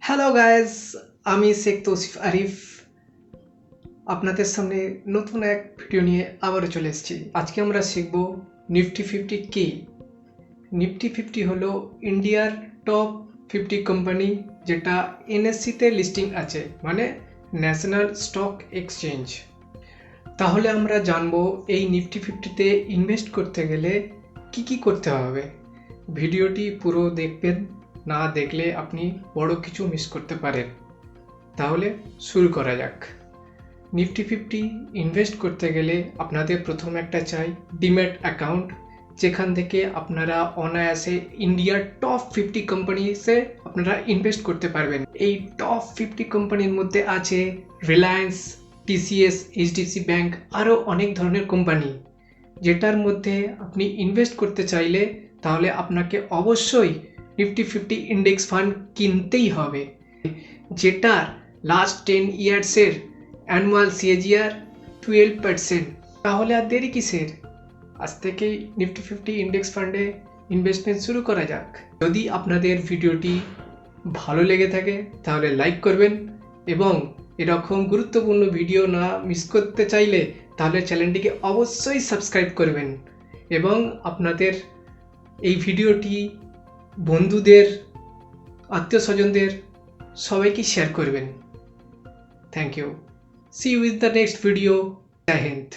Hello guys, আমি শেখ তৌসিফ আরিফ আপনাদের সামনে নতুন এক ভিডিও নিয়ে আবারও চলে এসেছি। আজকে আমরা শিখব নিফটি 50 কি। নিফটি 50 হলো ইন্ডিয়ার টপ 50 কোম্পানি, যেটা এনএসসিতে লিস্টিং আছে, মানে ন্যাশনাল স্টক এক্সচেঞ্জ। তাহলে আমরা জানবো এই নিফটি 50তে ইনভেস্ট করতে গেলে কি করতে হবে। ভিডিওটি পুরো দেখবেন, না দেখলে আপনি বড় কিছু মিস করতে পারেন। তাহলে শুরু করা যাক। নিফটি 50 ইনভেস্ট করতে গেলে আপনাদের প্রথম একটা চাই ডিম্যাট অ্যাকাউন্ট, যেখান থেকে আপনারা অনায়াসে ইন্ডিয়ার টপ 50 কোম্পানিসে আপনারা ইনভেস্ট করতে পারবেন। এই টপ 50 কোম্পানির মধ্যে আছে রিলায়েন্স, টিসিএস, এইচডিএফসি ব্যাংক, আরও অনেক ধরনের কোম্পানি। যেটার মধ্যে আপনি ইনভেস্ট করতে চাইলে তাহলে আপনাকে অবশ্যই নিফটি 50 ইন্ডেক্স ফান্ড কিনতেই হবে, যেটার লাস্ট 10 ইয়ার্সের অ্যানুয়াল সিএজিআর 12%। তাহলে আর দেরি কিসের, আজ থেকেই নিফটি 50 ইন্ডেক্স ফান্ডে ইনভেস্টমেন্ট শুরু করা যাক। যদি আপনাদের ভিডিওটি ভালো লেগে থাকে তাহলে লাইক করবেন, এবং এরকম গুরুত্বপূর্ণ ভিডিও না মিস করতে চাইলে তাহলে চ্যানেলটিকে অবশ্যই সাবস্ক্রাইব করবেন, এবং আপনাদের এই ভিডিওটি বন্ধুদের, আত্মীয় স্বজনদের সবাইকে শেয়ার করবেন। Thank you. See you with the next video. Jai Hind.